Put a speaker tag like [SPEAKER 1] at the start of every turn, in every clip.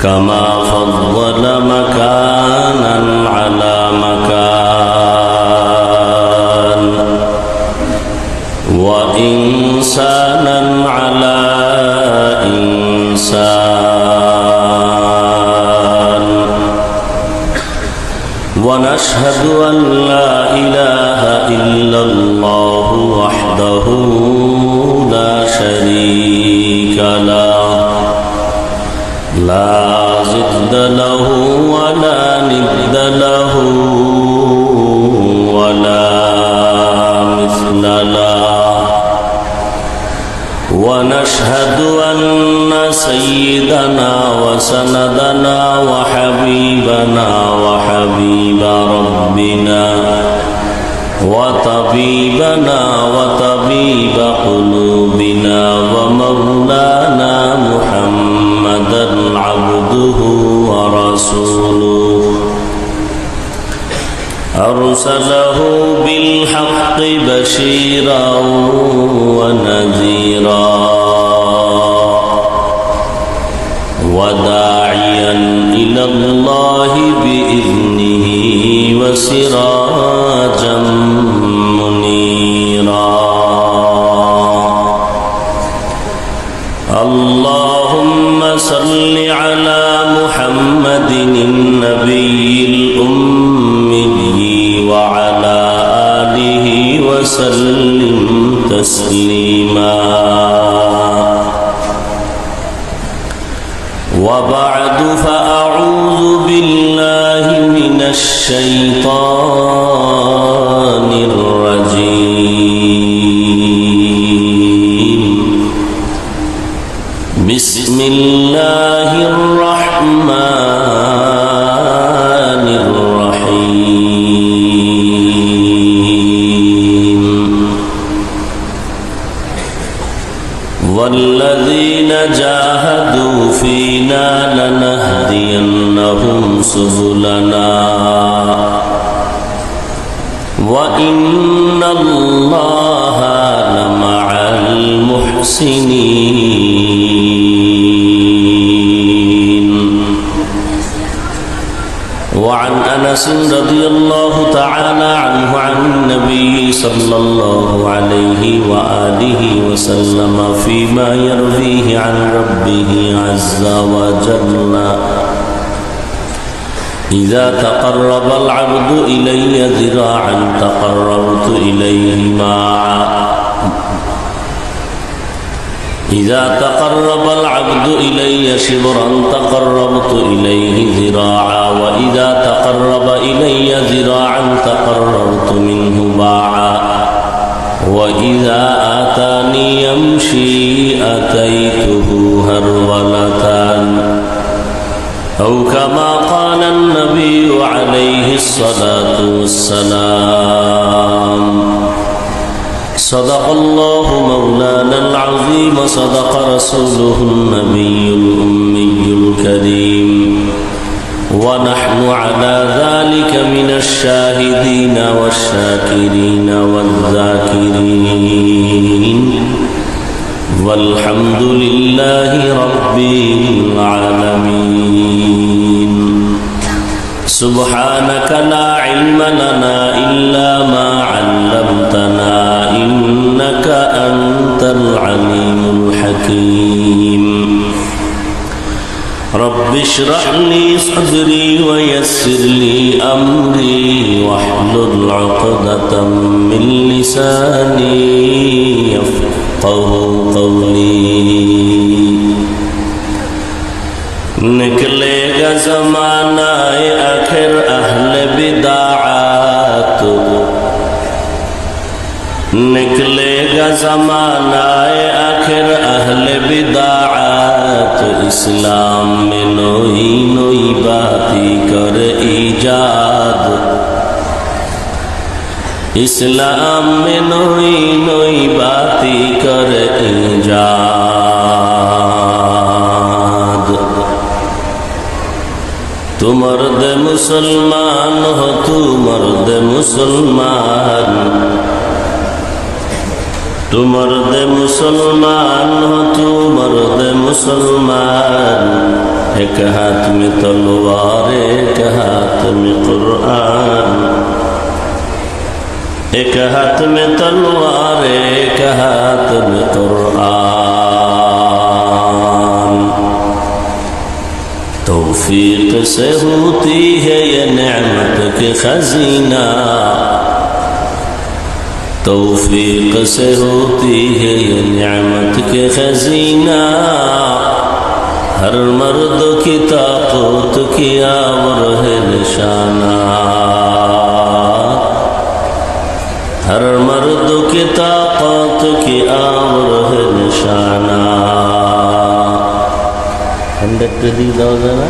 [SPEAKER 1] كما فضل مكانا على مكان وإنسانا على إنسان ونشهد أن لا إله إلا الله وحده لا شريك له لا ضد له ولا ند له ولا مثل له ونشهد أن سيدنا وسندنا وحبيبنا وحبيب ربنا وطبيبنا وطبيب قلوبنا ومولانا محمدا عبده ورسوله أرسله بالحق بشيرا ونذيرا وداعيا إلى الله بإذنه وسراجا منيرا اللهم صل على محمد النبي الأمي وعلى آله وسلم تسليما وبعد فأعوذ بالله من الشيطان الرجيم بسم الله الرحمن الرحيم والذين جاهدوا فينا لنهدينهم سبلنا وإن الله لمع المحسنين. وعن أنس رضي الله تعالى عنه عن النبي صلى الله عليه وآله وسلم فيما يرويه عن ربه عز وجل: إذا تقرب العبد إلي ذراعا تقربت إليه باعا إذا تقرب العبد إلي شبرا تقربت إليه ذراعا وإذا تقرب إلي ذراعا تقربت منه باعا وإذا آتاني يمشي أتيته هرولة أو كما قال النبي عليه الصلاة والسلام. صدق الله مولانا العظيم صدق رسوله النبي الأمي الكريم ونحن على ذلك من الشاهدين والشاكرين والذاكرين والحمد لله رب العالمين. سبحانك لا علم لنا إلا ما علمتنا إنك أنت العليم الحكيم. رب اشرح لي صدري ويسر لي أمري واحلل عقدة من لساني يفقه قولي. निकलेगा ज़माना आखिर अहले बिदाअत, निकलेगा ज़माना आखिर अहले बिदाअत। इस्लाम में नई नई बाती कर ईजाद, इस्लाम में नई नई बाती कर ईजाद। तू मर्द मुसलमान हो, तू मर्द मुसलमान, तू मर्द मुसलमान हो, तू मर्द मुसलमान। एक हाथ में तलवार, एक हाथ में कुरान। एक हाथ में तलवार, एक हाथ में कुरान। तौफीक से होती है ये नेमत के खजीना, तौफीक से होती है ये नेमत के खजीना। हर मर्द की ताकत की आवर है निशाना, हर मर्द की ताकत की आवर है निशाना। 100 पे दी जाओ जरा।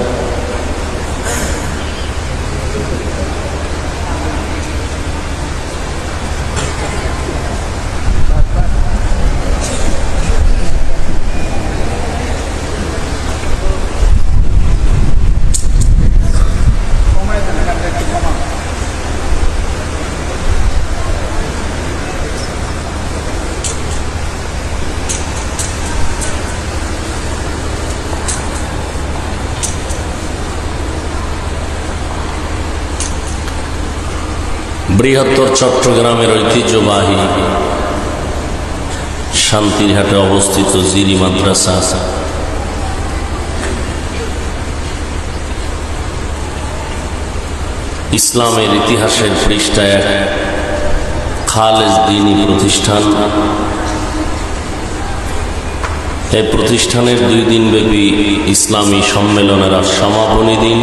[SPEAKER 1] বৃহত্তর চট্টগ্রামের ঐতিহ্যবাহী শান্তিরহাটে অবস্থিত জিরি মাদ্রাসা ইসলামের ইতিহাসের পৃষ্ঠায় এক খালেজ দ্বীনি প্রতিষ্ঠান। এই প্রতিষ্ঠানের 2 দিনব্যাপী ইসলামী সম্মেলনের আজ সমাপনী দিন।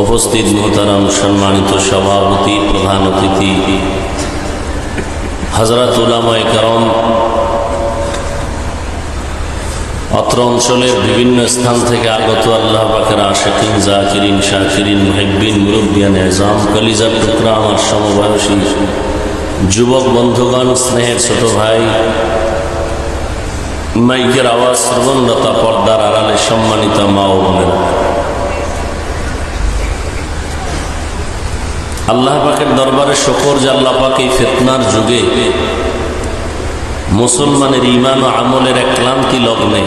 [SPEAKER 1] উপস্থিত মোহতারাম সম্মানিত সভাপতি, প্রধান অতিথি, হযরত উলামায়ে কেরাম, অত্র অঞ্চলের বিভিন্ন স্থান থেকে আগত আল্লাহ পাকের আশিকিন, জাকিরিন, শাকিরিন, মুহিব্বিন, মুরব্বিয়ান এজাম, কলিজার টুকরা আমার সমবয়সী যুবক বন্ধুগণ, স্নেহের ছোট ভাই, মাইকের আওয়াজ শ্রবণরতা পর্দার আড়ালে সম্মানিত মা ও বোনেরা, আল্লাহ পাকের দরবারে শুকর যে আল্লাহ পাক এই ফিতনার যুগে মুসলমানের ঈমান ও আমলের এক ক্লান্তি লগ্নে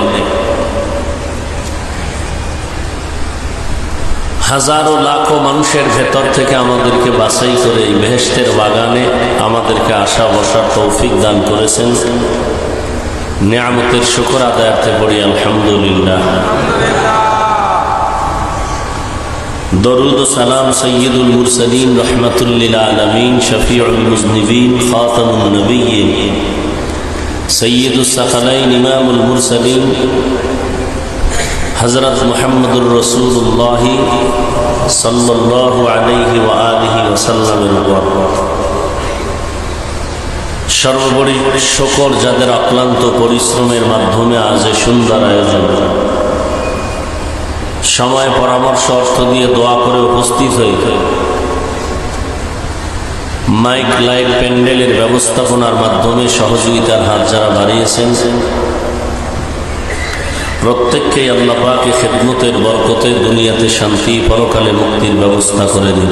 [SPEAKER 1] হাজারো লাখো মানুষের ভেতর থেকে আমাদেরকে বাছাই করে এই বেহেশতের বাগানে আমাদেরকে আসা বসার তৌফিক দান করেছেন। নিয়ামতের শুকর আদায়ার্থে পড়ি আলহামদুলিল্লাহ। दरूद सलाम सय्यदुल मुरसलीन रहमतुल लिल आलमीन शफीउल मुज़निबीन खातमुन नबिय्यीन सय्यदुस सकलैन इमामुल मुरसलीन हज़रत मुहम्मदुर रसूलुल्लाह सल्लल्लाहु अलैहि व आलिहि वसल्लमेর উপর সর্বোপরি শুকর যাদের অক্লান্ত পরিশ্রমের মাধ্যমে আজ এই সুন্দর আয়োজন, সময় পরামর্শ অর্থ দিয়ে দোয়া করে উপস্থিত হয়ে মাইক লাইট প্যান্ডেলের ব্যবস্থাপনার মাধ্যমে সহযোগিতার হাত যারা বাড়িয়েছেন, প্রত্যেককেই আল্লাহ পাক খিদমতের বরকতে দুনিয়াতে শান্তি, পরকালে মুক্তির ব্যবস্থা করে দিন।